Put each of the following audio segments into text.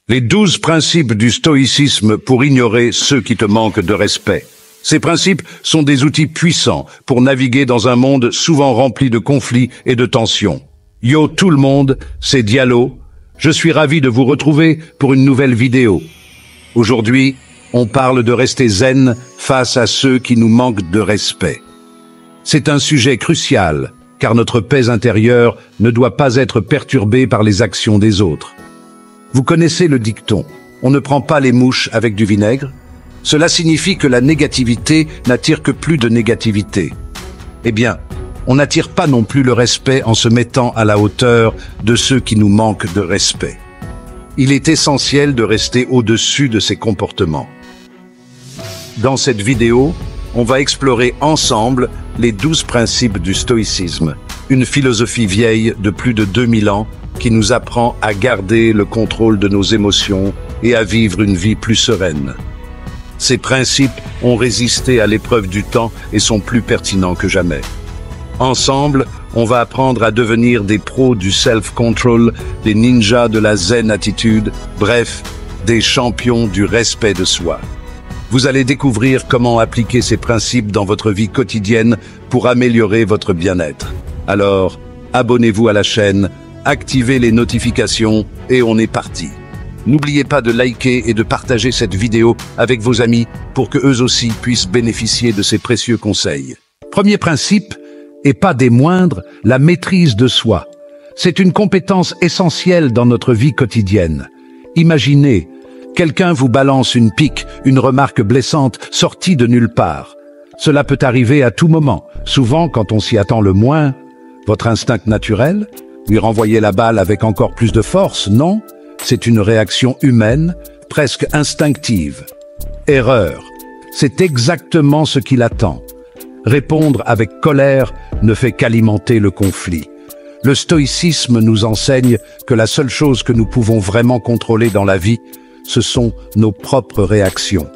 Les 12 principes du stoïcisme pour ignorer ceux qui te manquent de respect. Ces principes sont des outils puissants pour naviguer dans un monde souvent rempli de conflits et de tensions. Yo tout le monde, c'est Diallo. Je suis ravi de vous retrouver pour une nouvelle vidéo. Aujourd'hui, on parle de rester zen face à ceux qui nous manquent de respect. C'est un sujet crucial, car notre paix intérieure ne doit pas être perturbée par les actions des autres. Vous connaissez le dicton « On ne prend pas les mouches avec du vinaigre ». Cela signifie que la négativité n'attire que plus de négativité. Eh bien, on n'attire pas non plus le respect en se mettant à la hauteur de ceux qui nous manquent de respect. Il est essentiel de rester au-dessus de ces comportements. Dans cette vidéo, on va explorer ensemble les 12 principes du stoïcisme, une philosophie vieille de plus de 2000 ans qui nous apprend à garder le contrôle de nos émotions et à vivre une vie plus sereine. Ces principes ont résisté à l'épreuve du temps et sont plus pertinents que jamais. Ensemble, on va apprendre à devenir des pros du self-control, des ninjas de la zen attitude, bref, des champions du respect de soi. Vous allez découvrir comment appliquer ces principes dans votre vie quotidienne pour améliorer votre bien-être. Alors, abonnez-vous à la chaîne, activez les notifications et on est parti. N'oubliez pas de liker et de partager cette vidéo avec vos amis pour que eux aussi puissent bénéficier de ces précieux conseils. Premier principe, et pas des moindres, la maîtrise de soi. C'est une compétence essentielle dans notre vie quotidienne. Imaginez, quelqu'un vous balance une pique, une remarque blessante, sortie de nulle part. Cela peut arriver à tout moment, souvent quand on s'y attend le moins. Votre instinct naturel? Lui renvoyer la balle avec encore plus de force, non? C'est une réaction humaine, presque instinctive. Erreur. C'est exactement ce qu'il attend. Répondre avec colère ne fait qu'alimenter le conflit. Le stoïcisme nous enseigne que la seule chose que nous pouvons vraiment contrôler dans la vie, ce sont nos propres réactions.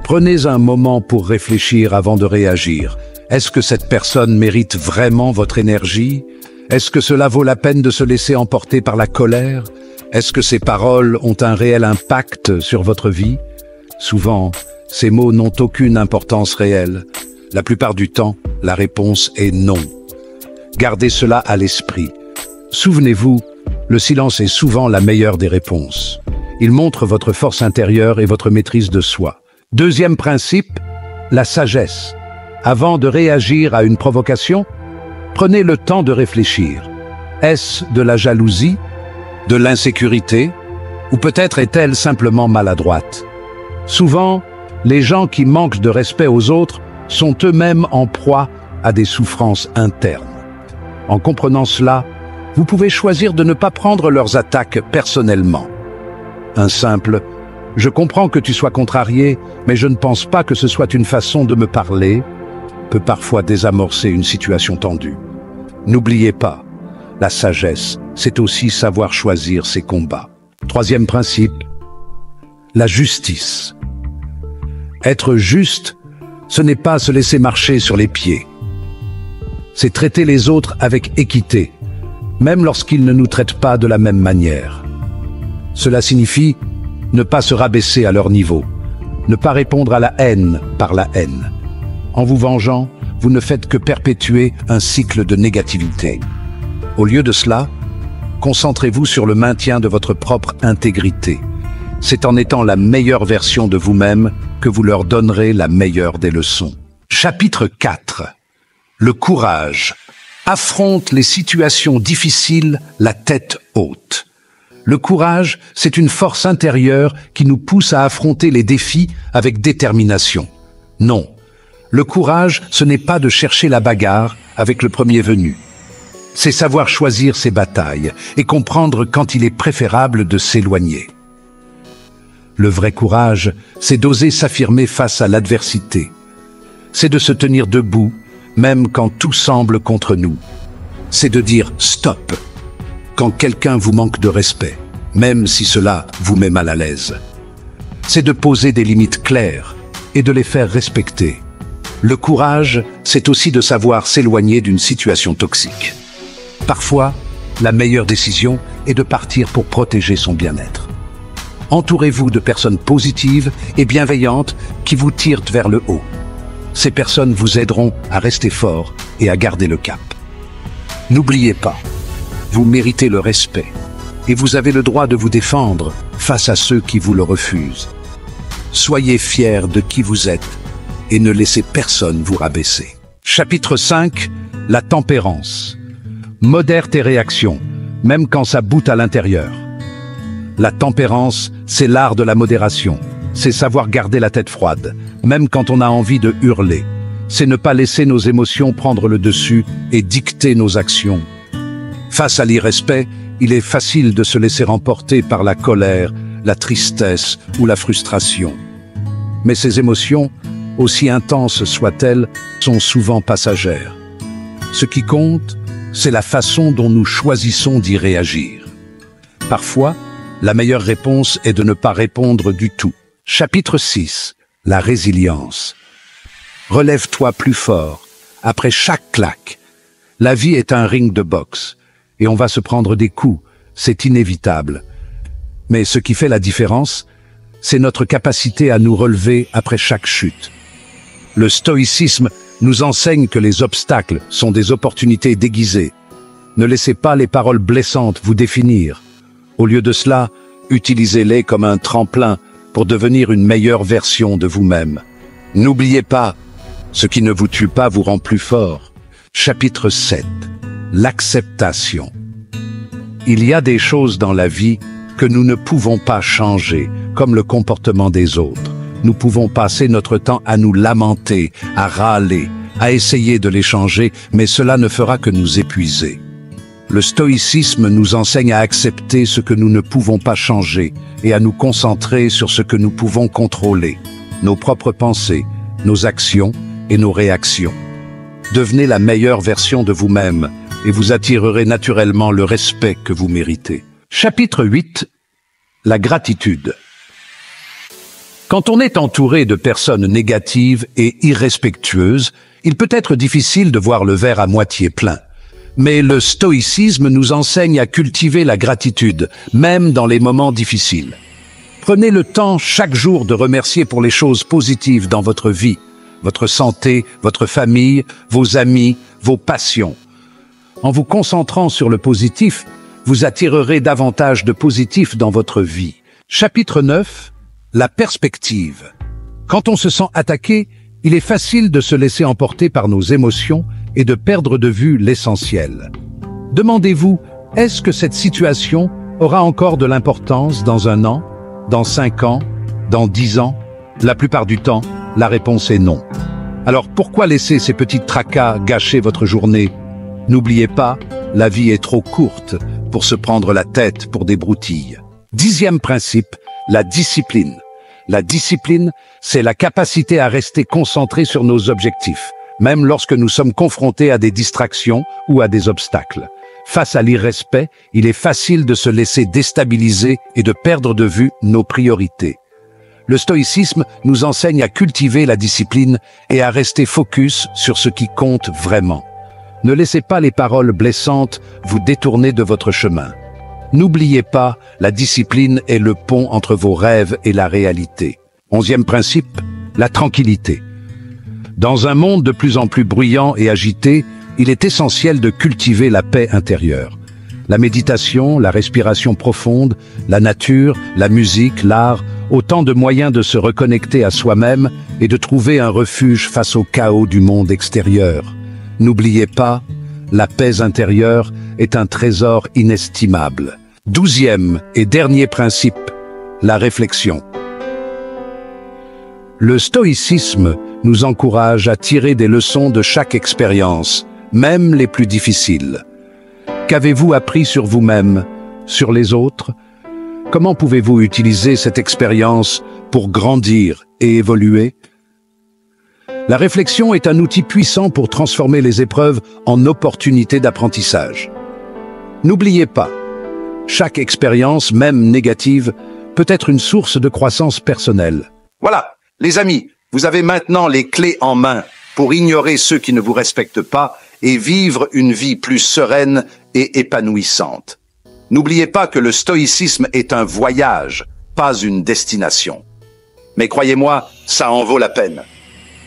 Prenez un moment pour réfléchir avant de réagir. Est-ce que cette personne mérite vraiment votre énergie? Est-ce que cela vaut la peine de se laisser emporter par la colère? Est-ce que ces paroles ont un réel impact sur votre vie? Souvent, ces mots n'ont aucune importance réelle. La plupart du temps, la réponse est non. Gardez cela à l'esprit. Souvenez-vous, le silence est souvent la meilleure des réponses. Il montre votre force intérieure et votre maîtrise de soi. Deuxième principe, la sagesse. Avant de réagir à une provocation, prenez le temps de réfléchir. Est-ce de la jalousie? De l'insécurité? Ou peut-être est-elle simplement maladroite? Souvent, les gens qui manquent de respect aux autres sont eux-mêmes en proie à des souffrances internes. En comprenant cela, vous pouvez choisir de ne pas prendre leurs attaques personnellement. Un simple « Je comprends que tu sois contrarié, mais je ne pense pas que ce soit une façon de me parler » peut parfois désamorcer une situation tendue. N'oubliez pas, la sagesse, c'est aussi savoir choisir ses combats. Troisième principe, la justice. Être juste, ce n'est pas se laisser marcher sur les pieds. C'est traiter les autres avec équité, même lorsqu'ils ne nous traitent pas de la même manière. Cela signifie ne pas se rabaisser à leur niveau, ne pas répondre à la haine par la haine. En vous vengeant, vous ne faites que perpétuer un cycle de négativité. Au lieu de cela, concentrez-vous sur le maintien de votre propre intégrité. C'est en étant la meilleure version de vous-même que vous leur donnerez la meilleure des leçons. Chapitre 4. Le courage. Affronte les situations difficiles la tête haute. Le courage, c'est une force intérieure qui nous pousse à affronter les défis avec détermination. Non, le courage, ce n'est pas de chercher la bagarre avec le premier venu. C'est savoir choisir ses batailles et comprendre quand il est préférable de s'éloigner. Le vrai courage, c'est d'oser s'affirmer face à l'adversité. C'est de se tenir debout, même quand tout semble contre nous. C'est de dire « stop » quand quelqu'un vous manque de respect, même si cela vous met mal à l'aise. C'est de poser des limites claires et de les faire respecter. Le courage, c'est aussi de savoir s'éloigner d'une situation toxique. Parfois, la meilleure décision est de partir pour protéger son bien-être. Entourez-vous de personnes positives et bienveillantes qui vous tirent vers le haut. Ces personnes vous aideront à rester fort et à garder le cap. N'oubliez pas, vous méritez le respect et vous avez le droit de vous défendre face à ceux qui vous le refusent. Soyez fiers de qui vous êtes et ne laissez personne vous rabaisser. Chapitre 5. La tempérance. Modère tes réactions, même quand ça boute à l'intérieur. La tempérance, c'est l'art de la modération. C'est savoir garder la tête froide, même quand on a envie de hurler. C'est ne pas laisser nos émotions prendre le dessus et dicter nos actions. Face à l'irrespect, il est facile de se laisser emporter par la colère, la tristesse ou la frustration. Mais ces émotions, aussi intenses soient-elles, sont souvent passagères. Ce qui compte, c'est la façon dont nous choisissons d'y réagir. Parfois, la meilleure réponse est de ne pas répondre du tout. Chapitre 6. La résilience. Relève-toi plus fort. Après chaque claque, la vie est un ring de boxe et on va se prendre des coups, c'est inévitable. Mais ce qui fait la différence, c'est notre capacité à nous relever après chaque chute. Le stoïcisme nous enseigne que les obstacles sont des opportunités déguisées. Ne laissez pas les paroles blessantes vous définir. Au lieu de cela, utilisez-les comme un tremplin pour devenir une meilleure version de vous-même. N'oubliez pas, ce qui ne vous tue pas vous rend plus fort. Chapitre 7. L'acceptation. Il y a des choses dans la vie que nous ne pouvons pas changer, comme le comportement des autres. Nous pouvons passer notre temps à nous lamenter, à râler, à essayer de les changer, mais cela ne fera que nous épuiser. Le stoïcisme nous enseigne à accepter ce que nous ne pouvons pas changer et à nous concentrer sur ce que nous pouvons contrôler, nos propres pensées, nos actions et nos réactions. Devenez la meilleure version de vous-même et vous attirerez naturellement le respect que vous méritez. Chapitre 8. La gratitude. Quand on est entouré de personnes négatives et irrespectueuses, il peut être difficile de voir le verre à moitié plein. Mais le stoïcisme nous enseigne à cultiver la gratitude, même dans les moments difficiles. Prenez le temps chaque jour de remercier pour les choses positives dans votre vie, votre santé, votre famille, vos amis, vos passions. En vous concentrant sur le positif, vous attirerez davantage de positif dans votre vie. Chapitre 9. La perspective. Quand on se sent attaqué, il est facile de se laisser emporter par nos émotions et de perdre de vue l'essentiel. Demandez-vous, est-ce que cette situation aura encore de l'importance dans 1 an, dans 5 ans, dans 10 ans? La plupart du temps, la réponse est non. Alors pourquoi laisser ces petits tracas gâcher votre journée? N'oubliez pas, la vie est trop courte pour se prendre la tête pour des broutilles. 10e principe, la discipline. La discipline, c'est la capacité à rester concentré sur nos objectifs, même lorsque nous sommes confrontés à des distractions ou à des obstacles. Face à l'irrespect, il est facile de se laisser déstabiliser et de perdre de vue nos priorités. Le stoïcisme nous enseigne à cultiver la discipline et à rester focus sur ce qui compte vraiment. Ne laissez pas les paroles blessantes vous détourner de votre chemin. N'oubliez pas, la discipline est le pont entre vos rêves et la réalité. 11e principe, la tranquillité. Dans un monde de plus en plus bruyant et agité, il est essentiel de cultiver la paix intérieure. La méditation, la respiration profonde, la nature, la musique, l'art, autant de moyens de se reconnecter à soi-même et de trouver un refuge face au chaos du monde extérieur. N'oubliez pas, la paix intérieure est un trésor inestimable. 12e et dernier principe, la réflexion. Le stoïcisme nous encourage à tirer des leçons de chaque expérience, même les plus difficiles. Qu'avez-vous appris sur vous-même, sur les autres? Comment pouvez-vous utiliser cette expérience pour grandir et évoluer? La réflexion est un outil puissant pour transformer les épreuves en opportunités d'apprentissage. N'oubliez pas, chaque expérience, même négative, peut être une source de croissance personnelle. Voilà, les amis, vous avez maintenant les clés en main pour ignorer ceux qui ne vous respectent pas et vivre une vie plus sereine et épanouissante. N'oubliez pas que le stoïcisme est un voyage, pas une destination. Mais croyez-moi, ça en vaut la peine.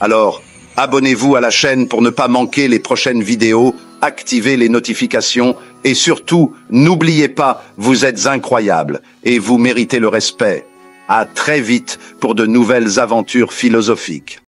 Alors, abonnez-vous à la chaîne pour ne pas manquer les prochaines vidéos, activez les notifications et surtout, n'oubliez pas, vous êtes incroyables et vous méritez le respect. À très vite pour de nouvelles aventures philosophiques.